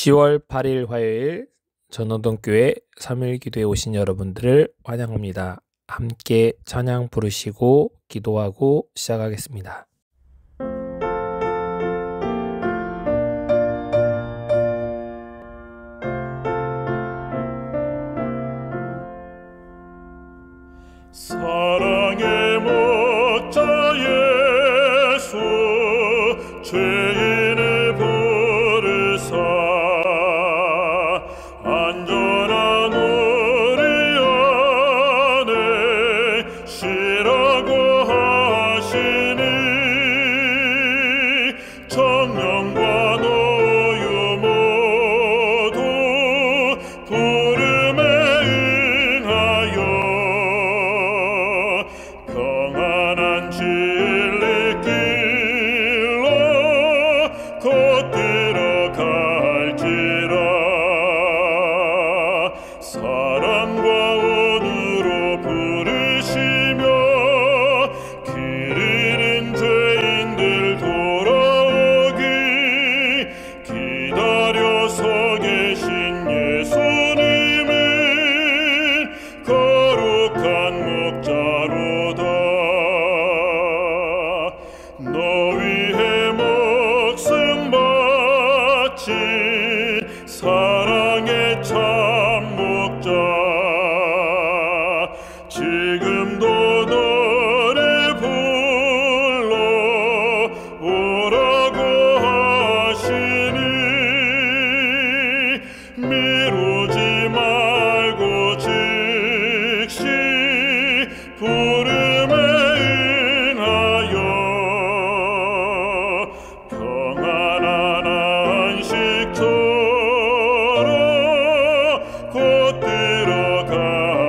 10월 8일 화요일 전원동교회 3일 기도에 오신 여러분들을 환영합니다. 함께 찬양 부르시고 기도하고 시작하겠습니다. 사랑의 목자 예수 죄인을 부르사 안전한 우리 안에 쉬라고 하시니 청년과 노유 모두 부름에 응하여 평안한 진리길로 곧 들어갈지라. 사랑과 온유로 부르시며 길 잃은 죄인들 돌아오기 기다려서 계신 예수님은 거룩한 목자로다. 너 위해 목숨 바친 사랑의 참 목자 지금도 너를 불러 오라고 하시니 미루지 말고 즉시 부름에 응하여 평안한 안식처로 곧 들어갈지라.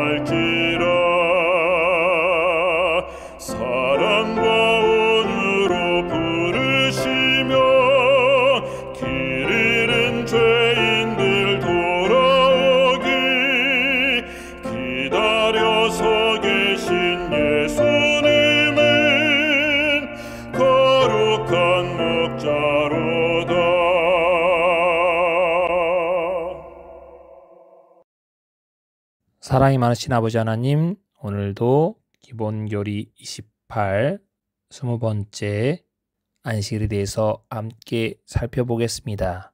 사랑과 온유로 부르시며 길 잃은 죄인들 돌아오기 기다려서 계신 예수님은 거룩한 목자로다. 사랑이 많으신 아버지 하나님, 오늘도 기본교리 28 20번째 안식일에 대해서 함께 살펴보겠습니다.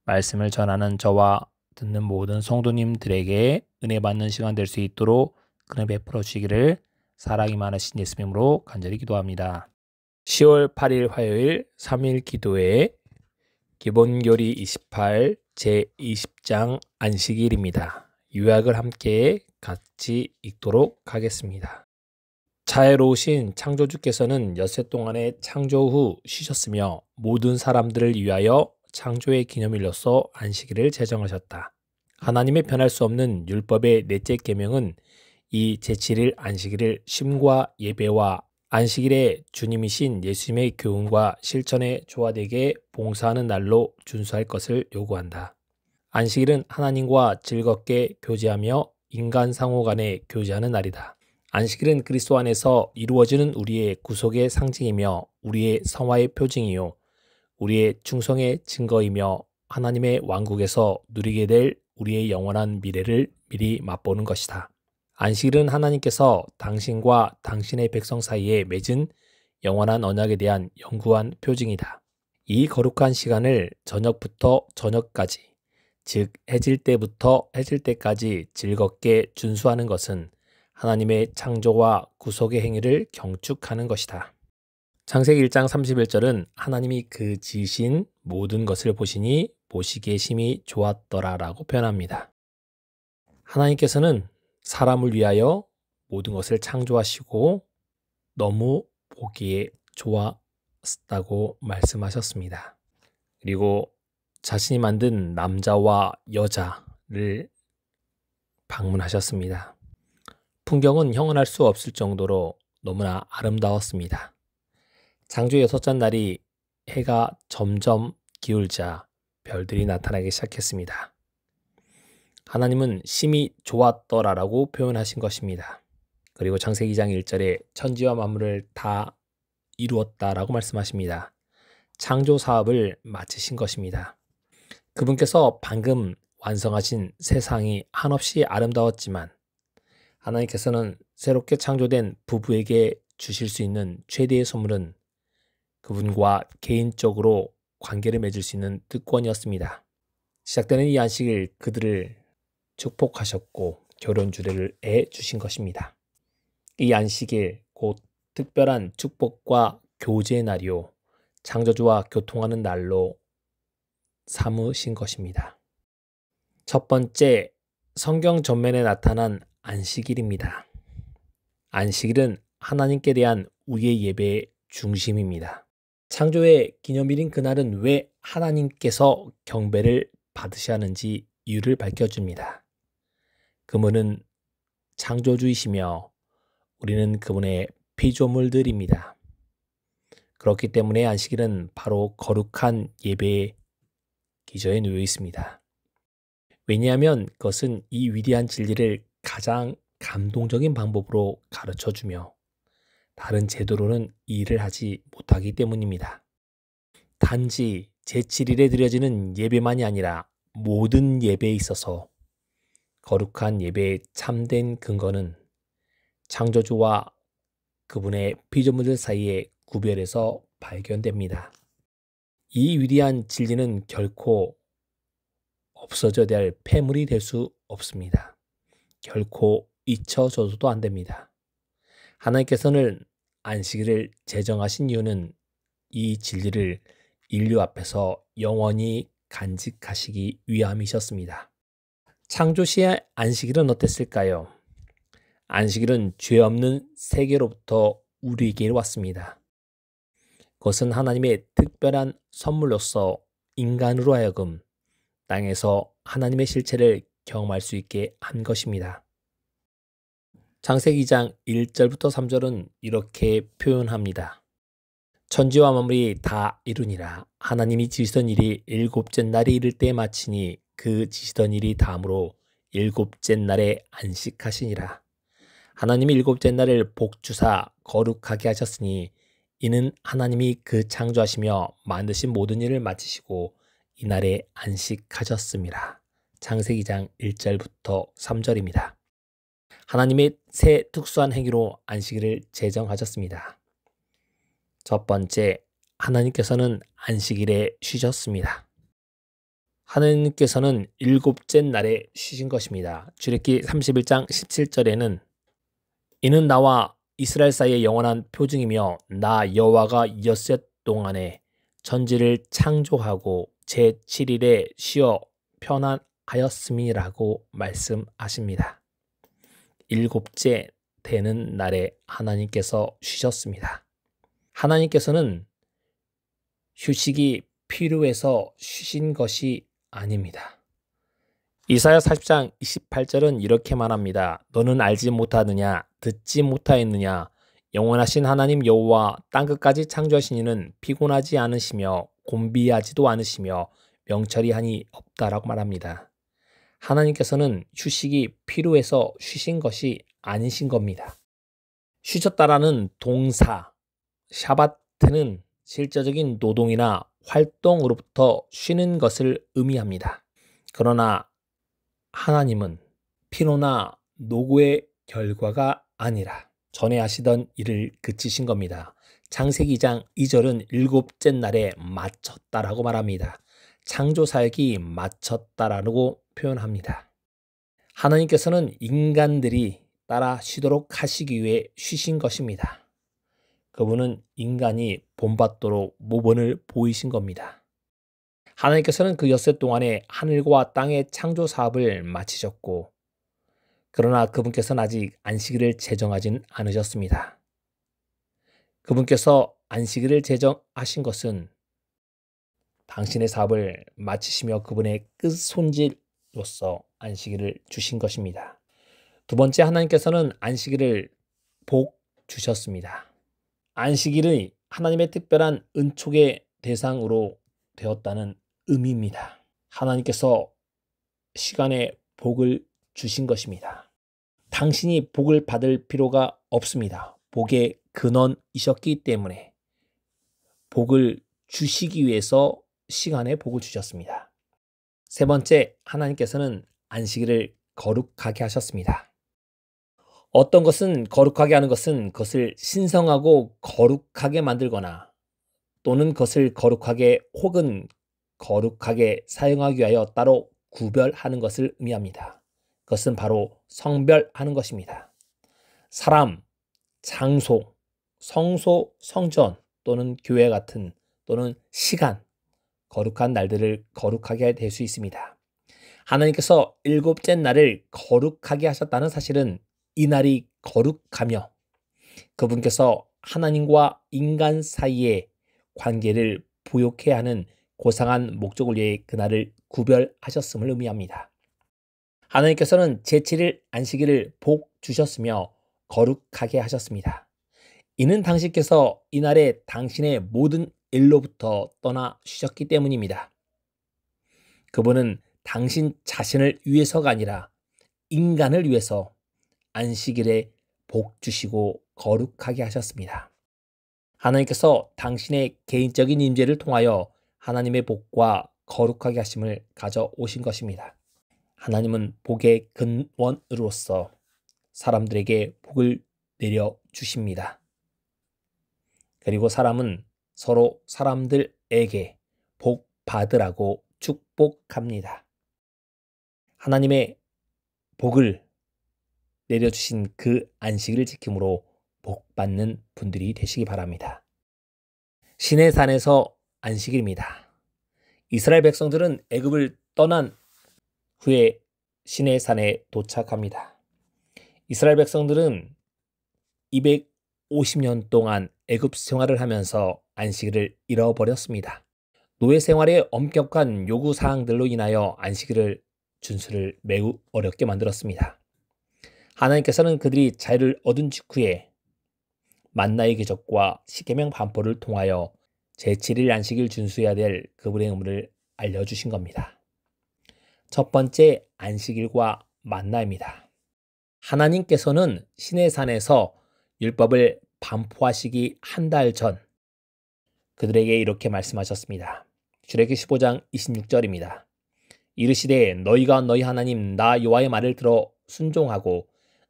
말씀을 전하는 저와 듣는 모든 성도님들에게 은혜 받는 시간 될 수 있도록 은혜 베풀어 주시기를 사랑이 많으신 예수님으로 간절히 기도합니다. 10월 8일 화요일 3일 기도회 기본교리 28 제20장 안식일입니다. 요약을 함께 같이 읽도록 하겠습니다. 자애로우신 창조주께서는 엿새 동안의 창조 후 쉬셨으며 모든 사람들을 위하여 창조의 기념일로서 안식일을 제정하셨다. 하나님의 변할 수 없는 율법의 넷째 계명은 이 제7일 안식일을 쉼과 예배와 안식일에 주님이신 예수님의 교훈과 실천에 조화되게 봉사하는 날로 준수할 것을 요구한다. 안식일은 하나님과 즐겁게 교제하며 인간 상호 간에 교제하는 날이다. 안식일은 그리스도 안에서 이루어지는 우리의 구속의 상징이며 우리의 성화의 표징이요 우리의 충성의 증거이며 하나님의 왕국에서 누리게 될 우리의 영원한 미래를 미리 맛보는 것이다. 안식일은 하나님께서 당신과 당신의 백성 사이에 맺은 영원한 언약에 대한 영구한 표징이다. 이 거룩한 시간을 저녁부터 저녁까지, 즉 해질 때부터 해질 때까지 즐겁게 준수하는 것은 하나님의 창조와 구속의 행위를 경축하는 것이다. 창세기 1장 31절은 하나님이 그 지으신 모든 것을 보시니 보시기에 심히 좋았더라 라고 표현합니다. 하나님께서는 사람을 위하여 모든 것을 창조하시고 너무 보기에 좋았다고 말씀하셨습니다. 그리고 자신이 만든 남자와 여자를 방문하셨습니다. 풍경은 형언할 수 없을 정도로 너무나 아름다웠습니다. 창조 여섯째 날이 해가 점점 기울자 별들이 나타나기 시작했습니다. 하나님은 심히 좋았더라라고 표현하신 것입니다. 그리고 창세기 2장 1절에 천지와 만물을 다 이루었다라고 말씀하십니다. 창조 사업을 마치신 것입니다. 그분께서 방금 완성하신 세상이 한없이 아름다웠지만 하나님께서는 새롭게 창조된 부부에게 주실 수 있는 최대의 선물은 그분과 개인적으로 관계를 맺을 수 있는 특권이었습니다. 시작되는 이 안식일 그들을 축복하셨고 결혼 주례를 해 주신 것입니다. 이 안식일 곧 특별한 축복과 교제의 날이요 창조주와 교통하는 날로 삼으신 것입니다. 첫 번째, 성경 전면에 나타난 안식일입니다. 안식일은 하나님께 대한 우리의 예배의 중심입니다. 창조의 기념일인 그날은 왜 하나님께서 경배를 받으셔야 하는지 이유를 밝혀줍니다. 그분은 창조주이시며 우리는 그분의 피조물들입니다. 그렇기 때문에 안식일은 바로 거룩한 예배의 기저에 놓여 있습니다. 왜냐하면 그것은 이 위대한 진리를 가장 감동적인 방법으로 가르쳐주며 다른 제도로는 이 일을 하지 못하기 때문입니다. 단지 제7일에 드려지는 예배만이 아니라 모든 예배에 있어서 거룩한 예배의 참된 근거는 창조주와 그분의 피조물들 사이의 구별에서 발견됩니다. 이 위대한 진리는 결코 없어져야 될 폐물이 될 수 없습니다. 결코 잊혀져도 안 됩니다. 하나님께서는 안식일을 제정하신 이유는 이 진리를 인류 앞에서 영원히 간직하시기 위함이셨습니다. 창조 시의 안식일은 어땠을까요? 안식일은 죄 없는 세계로부터 우리에게 왔습니다. 그것은 하나님의 특별한 선물로서 인간으로 하여금 땅에서 하나님의 실체를 경험할 수 있게 한 것입니다. 창세기 2장 1절부터 3절은 이렇게 표현합니다. 천지와 만물이 다 이루니라. 하나님이 지시던 일이 일곱째 날이 이를 때에 마치니 그 지시던 일이 다음으로 일곱째 날에 안식하시니라. 하나님이 일곱째 날을 복주사 거룩하게 하셨으니 이는 하나님이 그 창조하시며 만드신 모든 일을 마치시고 이날에 안식하셨습니다. 창세기 2장 1절부터 3절입니다. 하나님의 새 특수한 행위로 안식일을 제정하셨습니다. 첫 번째, 하나님께서는 안식일에 쉬셨습니다. 하나님께서는 일곱째 날에 쉬신 것입니다. 출애굽기 31장 17절에는 이는 나와 이스라엘 사이의 영원한 표징이며 나 여호와가 엿새 동안에 천지를 창조하고 제7일에 쉬어 편안하였음이라고 말씀하십니다. 일곱째 되는 날에 하나님께서 쉬셨습니다. 하나님께서는 휴식이 필요해서 쉬신 것이 아닙니다. 이사야 40장 28절은 이렇게 말합니다. 너는 알지 못하느냐 듣지 못하였느냐 영원하신 하나님 여호와 땅끝까지 창조하신 이는 피곤하지 않으시며 곤비하지도 않으시며 명철이 한이 없다라고 말합니다. 하나님께서는 휴식이 필요해서 쉬신 것이 아니신 겁니다. 쉬셨다라는 동사 샤바트는 실제적인 노동이나 활동으로부터 쉬는 것을 의미합니다. 그러나 하나님은 피로나 노고의 결과가 아니라 전에 하시던 일을 그치신 겁니다. 창세기 2장 2절은 일곱째 날에 마쳤다라고 말합니다. 창조 사역이 마쳤다라고 표현합니다. 하나님께서는 인간들이 따라 쉬도록 하시기 위해 쉬신 것입니다. 그분은 인간이 본받도록 모본을 보이신 겁니다. 하나님께서는 그 엿새 동안에 하늘과 땅의 창조 사업을 마치셨고 그러나 그분께서는 아직 안식일을 제정하진 않으셨습니다. 그분께서 안식일을 제정하신 것은 당신의 사업을 마치시며 그분의 끝손질로서 안식일을 주신 것입니다. 두 번째, 하나님께서는 안식일을 복 주셨습니다. 안식일은 하나님의 특별한 은총의 대상으로 되었다는 의미입니다. 하나님께서 시간에 복을 주신 것입니다. 당신이 복을 받을 필요가 없습니다. 복의 근원이셨기 때문에 복을 주시기 위해서 시간에 복을 주셨습니다. 세 번째, 하나님께서는 안식일을 거룩하게 하셨습니다. 어떤 것은 거룩하게 하는 것은 그것을 신성하고 거룩하게 만들거나 또는 그것을 거룩하게 혹은 거룩하게 사용하기 위하여 따로 구별하는 것을 의미합니다. 그것은 바로 성별하는 것입니다. 사람, 장소, 성소, 성전 또는 교회 같은 또는 시간, 거룩한 날들을 거룩하게 될 수 있습니다. 하나님께서 일곱째 날을 거룩하게 하셨다는 사실은 이 날이 거룩하며 그분께서 하나님과 인간 사이의 관계를 부욕해 하는 고상한 목적을 위해 그날을 구별하셨음을 의미합니다. 하나님께서는 제7일 안식일을 복 주셨으며 거룩하게 하셨습니다. 이는 당신께서 이날에 당신의 모든 일로부터 떠나 쉬셨기 때문입니다. 그분은 당신 자신을 위해서가 아니라 인간을 위해서 안식일에 복 주시고 거룩하게 하셨습니다. 하나님께서 당신의 개인적인 임재를 통하여 하나님의 복과 거룩하게 하심을 가져오신 것입니다. 하나님은 복의 근원으로서 사람들에게 복을 내려주십니다. 그리고 사람은 서로 사람들에게 복 받으라고 축복합니다. 하나님의 복을 내려주신 그 안식일을 지킴으로 복 받는 분들이 되시기 바랍니다. 시내산에서 안식일입니다. 이스라엘 백성들은 애굽을 떠난 후에 시내산에 도착합니다. 이스라엘 백성들은 250년 동안 애굽 생활을 하면서 안식일을 잃어버렸습니다. 노예 생활의 엄격한 요구 사항들로 인하여 안식일을 준수를 매우 어렵게 만들었습니다. 하나님께서는 그들이 자유를 얻은 직후에 만나의 기적과 십계명 반포를 통하여 제7일 안식일 준수해야 될 그분의 의무를 알려주신 겁니다. 첫 번째, 안식일과 만나입니다. 하나님께서는 시내산에서 율법을 반포하시기 한 달 전 그들에게 이렇게 말씀하셨습니다. 출애굽기 15장 26절입니다. 이르시되 너희가 너희 하나님 나 여호와의 말을 들어 순종하고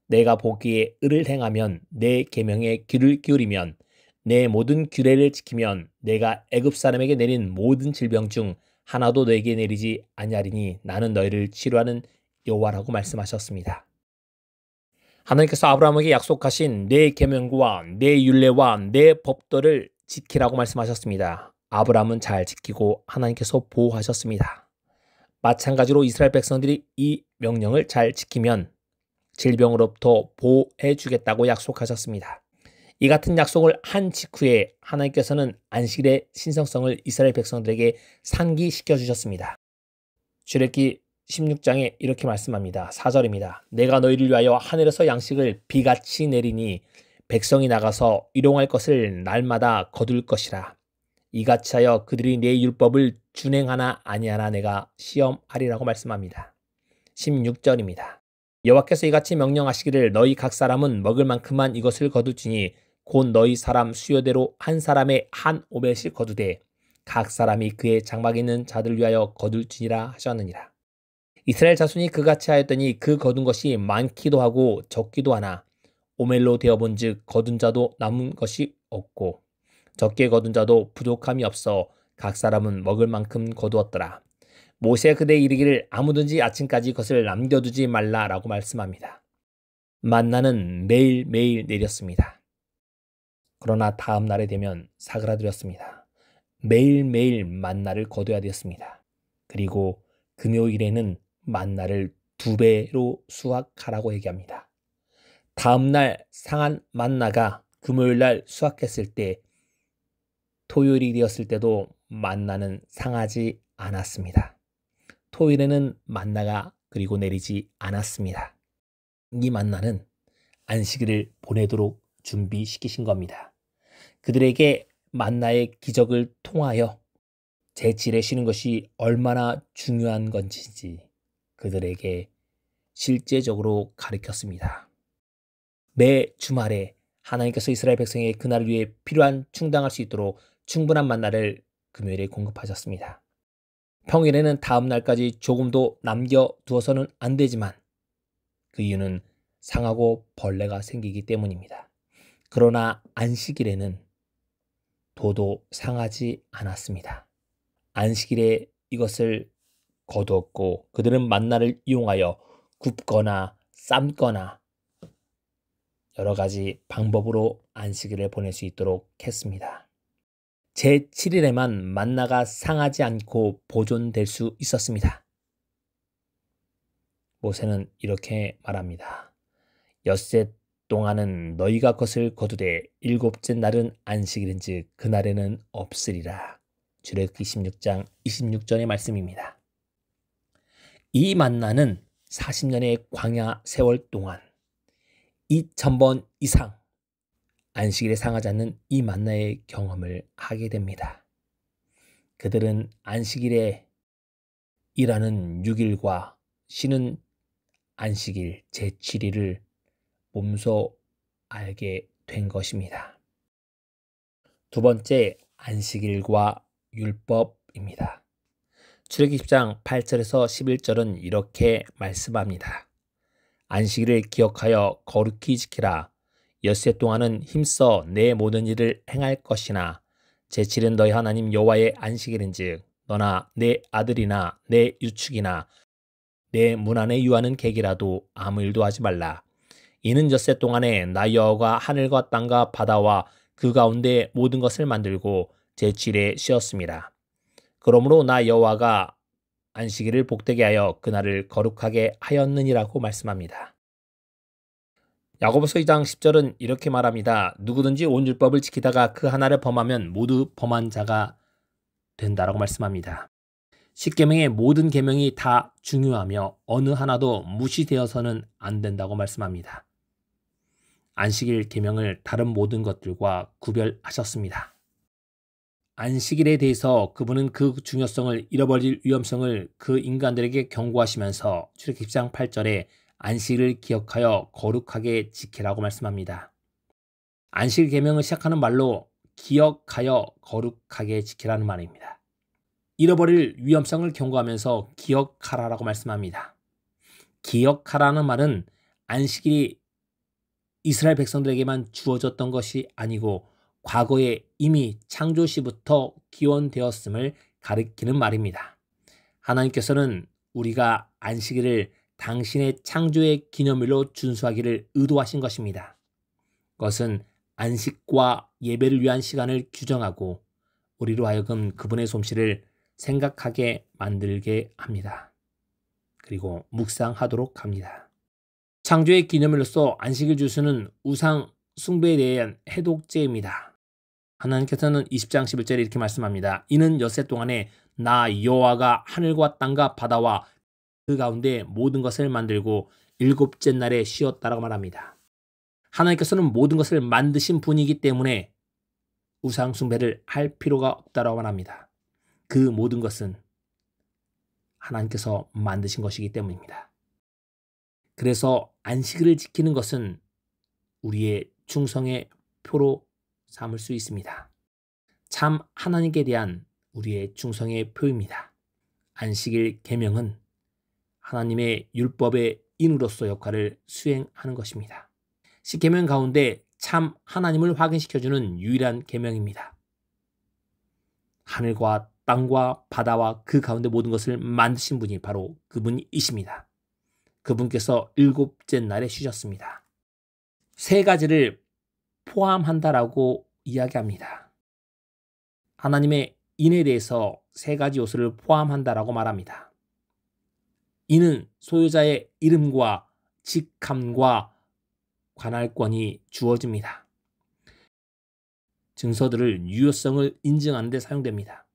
내가 보기에 의를 행하면 내 계명에 귀를 기울이면 내 모든 규례를 지키면 내가 애굽 사람에게 내린 모든 질병 중 하나도 너에게 내리지 아니하리니 나는 너희를 치료하는 여호와라고 말씀하셨습니다. 하나님께서 아브라함에게 약속하신 내 계명과 내 율례와 내 법도를 지키라고 말씀하셨습니다. 아브라함은 잘 지키고 하나님께서 보호하셨습니다. 마찬가지로 이스라엘 백성들이 이 명령을 잘 지키면 질병으로부터 보호해 주겠다고 약속하셨습니다. 이 같은 약속을 한 직후에 하나님께서는 안식일의 신성성을 이스라엘 백성들에게 상기시켜 주셨습니다. 출애굽기 16장에 이렇게 말씀합니다. 4절입니다. 내가 너희를 위하여 하늘에서 양식을 비같이 내리니 백성이 나가서 일용할 것을 날마다 거둘 것이라. 이같이 하여 그들이 내 율법을 준행하나 아니하나 내가 시험하리라고 말씀합니다. 16절입니다. 여호와께서 이같이 명령하시기를 너희 각 사람은 먹을 만큼만 이것을 거둘지니 곧 너희 사람 수요대로 한 사람의 한 오멜씩 거두되 각 사람이 그의 장막에 있는 자들 위하여 거둘지니라 하셨느니라. 이스라엘 자손이 그같이 하였더니 그 거둔 것이 많기도 하고 적기도 하나 오멜로 되어본즉 거둔 자도 남은 것이 없고 적게 거둔 자도 부족함이 없어 각 사람은 먹을 만큼 거두었더라. 모세가 그대에 이르기를 아무든지 아침까지 것을 남겨두지 말라라고 말씀합니다. 만나는 매일매일 내렸습니다. 그러나 다음 날에 되면 사그라들었습니다. 매일매일 만나를 거둬야 되었습니다. 그리고 금요일에는 만나를 2배로 수확하라고 얘기합니다. 다음 날 상한 만나가 금요일날 수확했을 때 토요일이 되었을 때도 만나는 상하지 않았습니다. 토요일에는 만나가 그리고 내리지 않았습니다. 이 만나는 안식일을 보내도록 준비시키신 겁니다. 그들에게 만나의 기적을 통하여 제7에 쉬는 것이 얼마나 중요한 건지 그들에게 실제적으로 가르쳤습니다. 매 주말에 하나님께서 이스라엘 백성의 그날을 위해 필요한 충당할 수 있도록 충분한 만나를 금요일에 공급하셨습니다. 평일에는 다음 날까지 조금도 남겨두어서는 안 되지만 그 이유는 상하고 벌레가 생기기 때문입니다. 그러나 안식일에는 도도 상하지 않았습니다. 안식일에 이것을 거두었고 그들은 만나를 이용하여 굽거나 삶거나 여러 가지 방법으로 안식일을 보낼 수 있도록 했습니다. 제7일에만 만나가 상하지 않고 보존될 수 있었습니다. 모세는 이렇게 말합니다. 엿새 동안은 너희가 것을 거두되 일곱째 날은 안식일인즉 그날에는 없으리라. 출애굽기 16장 26절의 말씀입니다. 이 만나는 40년의 광야 세월 동안 2000번 이상 안식일에 상하지 않는 이 만나의 경험을 하게 됩니다. 그들은 안식일에 일하는 6일과 쉬는 안식일 제7일을 몸소 알게 된 것입니다. 두 번째, 안식일과 율법입니다. 출애굽기 10장 8절에서 11절은 이렇게 말씀합니다. 안식일을 기억하여 거룩히 지키라. 엿새 동안은 힘써 내 모든 일을 행할 것이나 제7은 너희 하나님 여호와의 안식일인즉 너나 내 아들이나 내 유축이나 내 문 안에 유하는 객이라도 아무 일도 하지 말라. 이는 엿새 동안에 나 여호와가 하늘과 땅과 바다와 그 가운데 모든 것을 만들고 제7일에 쉬었습니다. 그러므로 나 여호와가 안식일을 복되게 하여 그날을 거룩하게 하였느니라고 말씀합니다. 야고보서 2장 10절은 이렇게 말합니다. 누구든지 온 율법을 지키다가 그 하나를 범하면 모두 범한 자가 된다라고 말씀합니다. 10계명의 모든 계명이 다 중요하며 어느 하나도 무시되어서는 안 된다고 말씀합니다. 안식일 계명을 다른 모든 것들과 구별하셨습니다. 안식일에 대해서 그분은 그 중요성을 잃어버릴 위험성을 그 인간들에게 경고하시면서 출애굽기 10장 8절에 안식일을 기억하여 거룩하게 지키라고 말씀합니다. 안식일 계명을 시작하는 말로 기억하여 거룩하게 지키라는 말입니다. 잃어버릴 위험성을 경고하면서 기억하라라고 말씀합니다. 기억하라는 말은 안식일이 이스라엘 백성들에게만 주어졌던 것이 아니고 과거에 이미 창조시부터 기원되었음을 가리키는 말입니다. 하나님께서는 우리가 안식일을 당신의 창조의 기념일로 준수하기를 의도하신 것입니다. 그것은 안식과 예배를 위한 시간을 규정하고 우리로 하여금 그분의 솜씨를 생각하게 만들게 합니다. 그리고 묵상하도록 합니다. 창조의 기념일로서 안식일 주수는 우상 숭배에 대한 해독제입니다. 하나님께서는 20장 11절에 이렇게 말씀합니다. 이는 엿새 동안에 나 여호와가 하늘과 땅과 바다와 그 가운데 모든 것을 만들고 일곱째 날에 쉬었다라고 말합니다. 하나님께서는 모든 것을 만드신 분이기 때문에 우상 숭배를 할 필요가 없다라고 말합니다. 그 모든 것은 하나님께서 만드신 것이기 때문입니다. 그래서 안식일을 지키는 것은 우리의 충성의 표로 삼을 수 있습니다. 참 하나님께 대한 우리의 충성의 표입니다. 안식일 계명은 하나님의 율법의 인으로서 역할을 수행하는 것입니다. 10계명 가운데 참 하나님을 확인시켜주는 유일한 계명입니다. 하늘과 땅과 바다와 그 가운데 모든 것을 만드신 분이 바로 그분이십니다. 그분께서 일곱째 날에 쉬셨습니다. 세 가지를 포함한다라고 이야기합니다. 하나님의 인에 대해서 세 가지 요소를 포함한다라고 말합니다. 이는 소유자의 이름과 직함과 관할권이 주어집니다. 증서들을 유효성을 인증하는 데 사용됩니다.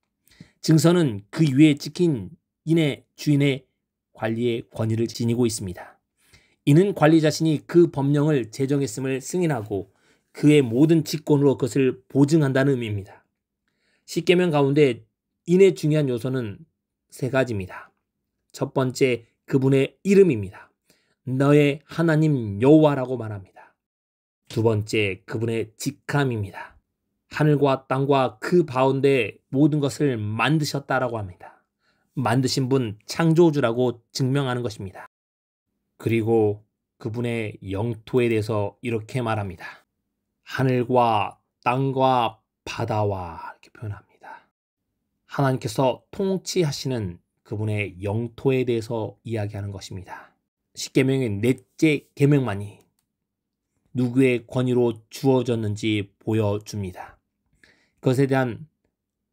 증서는 그 위에 찍힌 인의 주인의 관리의 권위를 지니고 있습니다. 이는 관리 자신이 그 법령을 제정했음을 승인하고 그의 모든 직권으로 그것을 보증한다는 의미입니다. 10계명 가운데 인의 중요한 요소는 세 가지입니다. 첫 번째, 그분의 이름입니다. 너의 하나님 여호와라고 말합니다. 두 번째, 그분의 직함입니다. 하늘과 땅과 그 가운데 모든 것을 만드셨다라고 합니다. 만드신 분 창조주라고 증명하는 것입니다. 그리고 그분의 영토에 대해서 이렇게 말합니다. 하늘과 땅과 바다와 이렇게 표현합니다. 하나님께서 통치하시는 그분의 영토에 대해서 이야기하는 것입니다. 십계명의 넷째 계명만이 누구의 권위로 주어졌는지 보여줍니다. 그것에 대한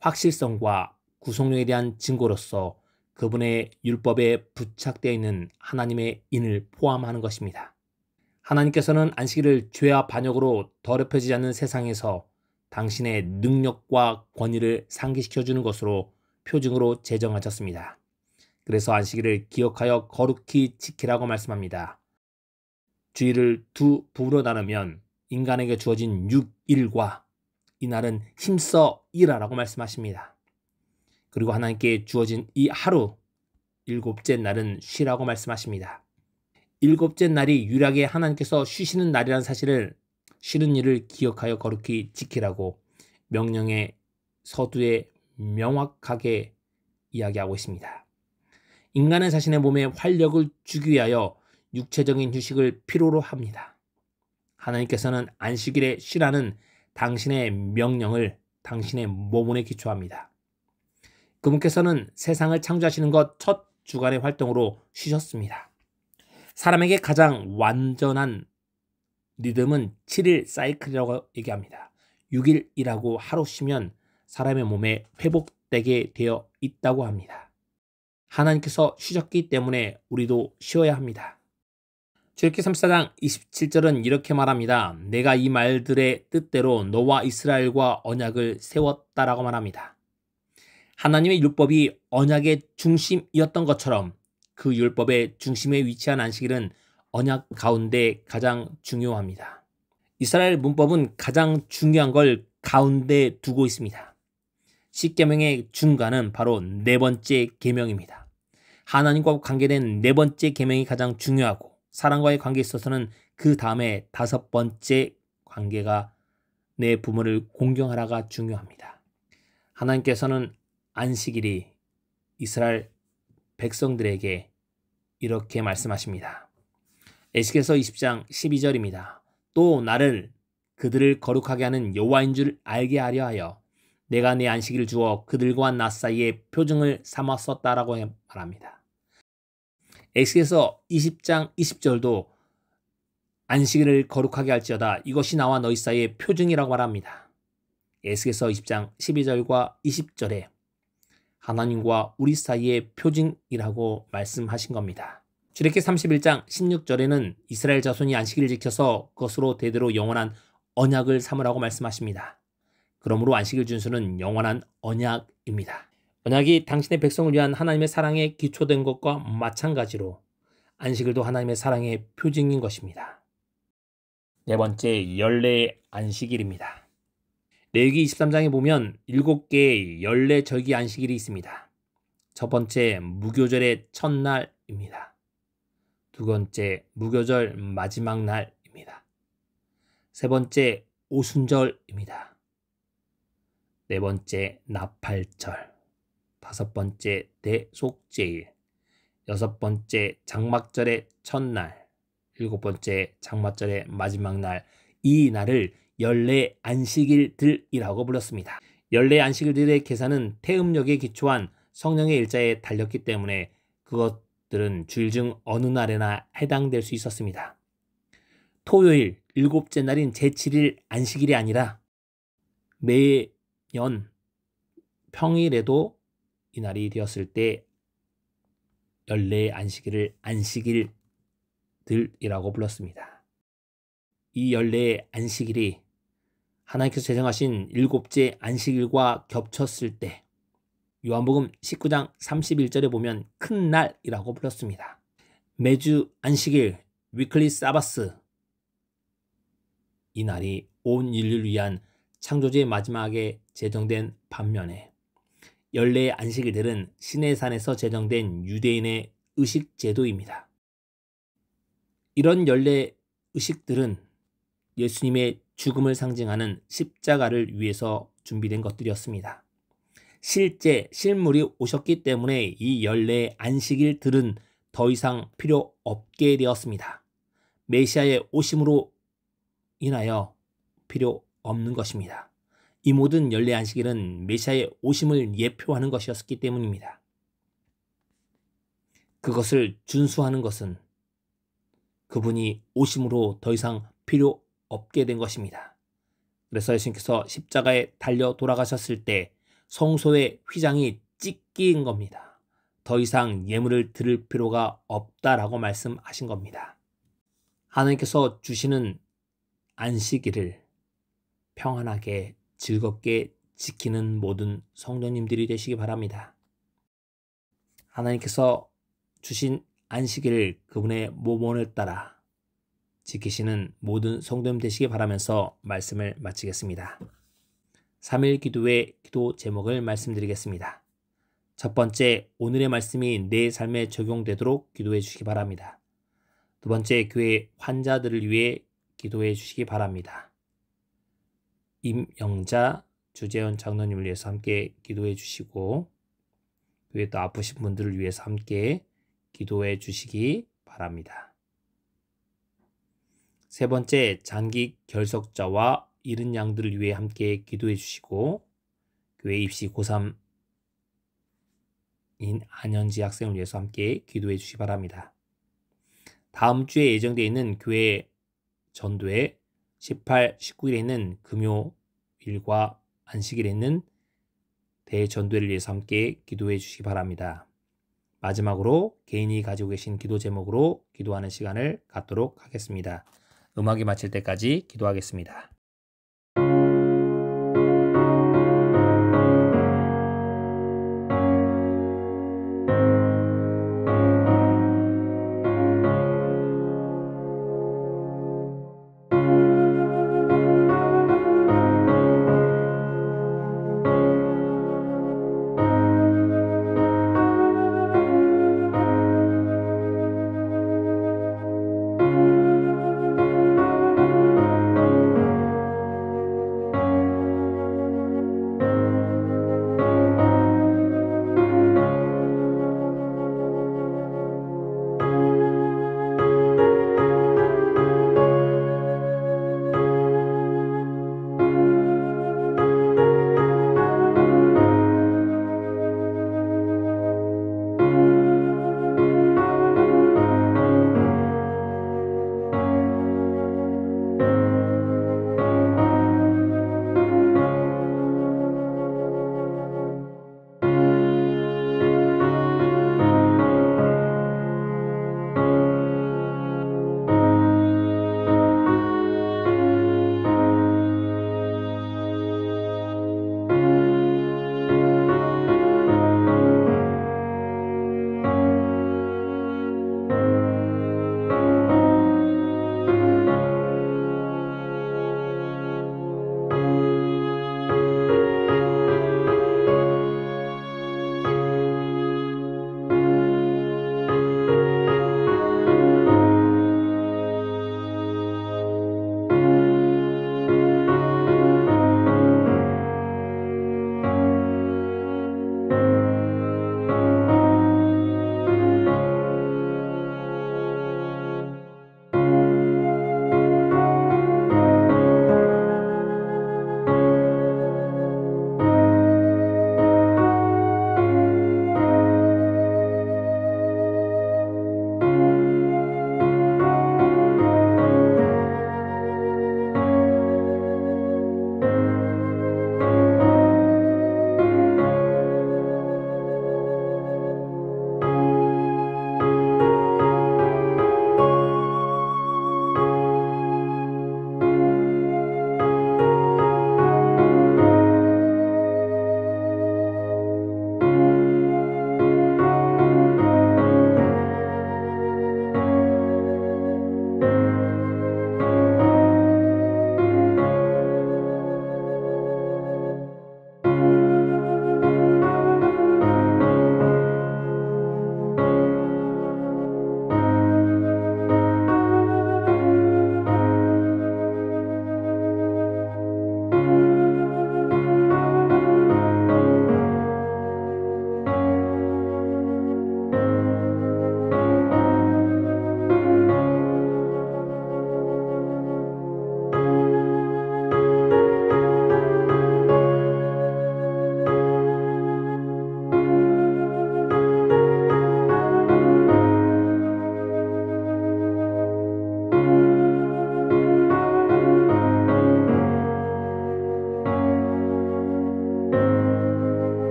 확실성과 구속력에 대한 증거로서 그분의 율법에 부착되어 있는 하나님의 인을 포함하는 것입니다. 하나님께서는 안식일을 죄와 반역으로 더럽혀지지 않는 세상에서 당신의 능력과 권위를 상기시켜주는 것으로 표징으로 제정하셨습니다. 그래서 안식일을 기억하여 거룩히 지키라고 말씀합니다. 주일을 두 부분으로 나누면 인간에게 주어진 6일과 이날은 힘써 일하라고 말씀하십니다. 그리고 하나님께 주어진 이 하루, 일곱째 날은 쉬라고 말씀하십니다. 일곱째 날이 유일하게 하나님께서 쉬시는 날이라는 사실을, 쉬는 일을 기억하여 거룩히 지키라고 명령의 서두에 명확하게 이야기하고 있습니다. 인간은 자신의 몸에 활력을 주기 위하여 육체적인 휴식을 필요로 합니다. 하나님께서는 안식일에 쉬라는 당신의 명령을 당신의 모본에 기초합니다. 그분께서는 세상을 창조하시는 것 첫 주간의 활동으로 쉬셨습니다. 사람에게 가장 완전한 리듬은 7일 사이클이라고 얘기합니다. 6일 일하고 하루 쉬면 사람의 몸에 회복되게 되어 있다고 합니다. 하나님께서 쉬셨기 때문에 우리도 쉬어야 합니다. 출애굽기 34장 27절은 이렇게 말합니다. 내가 이 말들의 뜻대로 너와 이스라엘과 언약을 세웠다라고 말합니다. 하나님의 율법이 언약의 중심이었던 것처럼 그 율법의 중심에 위치한 안식일은 언약 가운데 가장 중요합니다. 이스라엘 문법은 가장 중요한 걸 가운데 두고 있습니다. 십계명의 중간은 바로 네 번째 계명입니다. 하나님과 관계된 네 번째 계명이 가장 중요하고 사람과의 관계에 있어서는 그 다음에 다섯 번째 관계가 내 부모를 공경하라가 중요합니다. 하나님께서는 안식일이 이스라엘 백성들에게 이렇게 말씀하십니다. 에스겔서 20장 12절입니다. 또 나를 그들을 거룩하게 하는 여호와인 줄 알게 하려 하여 내가 내 안식일을 주어 그들과 나 사이에 표징을 삼았었다라고 말합니다. 에스겔서 20장 20절도 안식일을 거룩하게 할지어다 이것이 나와 너희 사이의 표징이라고 말합니다. 에스겔서 20장 12절과 20절에 하나님과 우리 사이의 표징이라고 말씀하신 겁니다. 출애굽기 31장 16절에는 이스라엘 자손이 안식일을 지켜서 그것으로 대대로 영원한 언약을 삼으라고 말씀하십니다. 그러므로 안식일 준수는 영원한 언약입니다. 언약이 당신의 백성을 위한 하나님의 사랑에 기초된 것과 마찬가지로 안식일도 하나님의 사랑의 표징인 것입니다. 네 번째, 연례 안식일입니다. 레위기 23장에 보면 7개의 연례 절기 안식일이 있습니다. 첫 번째, 무교절의 첫날입니다. 두 번째, 무교절 마지막 날입니다. 세 번째, 오순절입니다. 네 번째, 나팔절. 다섯 번째, 대속죄일. 여섯 번째, 장막절의 첫날. 일곱 번째, 장막절의 마지막 날. 이 날을 연례 안식일들이라고 불렀습니다. 연례 안식일들의 계산은 태음력에 기초한 성령의 일자에 달렸기 때문에 그것들은 주일 중 어느 날에나 해당될 수 있었습니다. 토요일, 일곱째 날인 제7일 안식일이 아니라 매년 평일에도 이 날이 되었을 때 연례 안식일을 안식일들이라고 불렀습니다. 이 연례 안식일이 하나님께서 제정하신 일곱째 안식일과 겹쳤을 때 요한복음 19장 31절에 보면 큰 날이라고 불렀습니다. 매주 안식일, 위클리 사바스, 이 날이 온 인류를 위한 창조주의 마지막에 제정된 반면에 연례 안식일들은 시내산에서 제정된 유대인의 의식 제도입니다. 이런 연례 의식들은 예수님의 죽음을 상징하는 십자가를 위해서 준비된 것들이었습니다. 실제 실물이 오셨기 때문에 이 연례의 안식일들은 더 이상 필요 없게 되었습니다. 메시아의 오심으로 인하여 필요 없는 것입니다. 이 모든 연례 안식일은 메시아의 오심을 예표하는 것이었기 때문입니다. 그것을 준수하는 것은 그분이 오심으로 더 이상 필요 없게 된 것입니다. 그래서 예수님께서 십자가에 달려 돌아가셨을 때 성소의 휘장이 찢긴 겁니다. 더 이상 예물을 드릴 필요가 없다라고 말씀하신 겁니다. 하나님께서 주시는 안식일을 평안하게 즐겁게 지키는 모든 성도님들이 되시기 바랍니다. 하나님께서 주신 안식일을 그분의 모본을 따라 지키시는 모든 성도님 되시기 바라면서 말씀을 마치겠습니다. 3일 기도의 기도 제목을 말씀드리겠습니다. 첫 번째, 오늘의 말씀이 내 삶에 적용되도록 기도해 주시기 바랍니다. 두 번째, 교회 환자들을 위해 기도해 주시기 바랍니다. 임영자, 주재현 장로님을 위해서 함께 기도해 주시고 교회 또 아프신 분들을 위해서 함께 기도해 주시기 바랍니다. 세 번째, 장기 결석자와 잃은 양들을 위해 함께 기도해 주시고 교회 입시 고3인 안현지 학생을 위해서 함께 기도해 주시기 바랍니다. 다음 주에 예정되어 있는 교회 전도회 18, 19일에 있는 금요일과 안식일에 있는 대전도회를 위해서 함께 기도해 주시기 바랍니다. 마지막으로 개인이 가지고 계신 기도 제목으로 기도하는 시간을 갖도록 하겠습니다. 음악이 마칠 때까지 기도하겠습니다.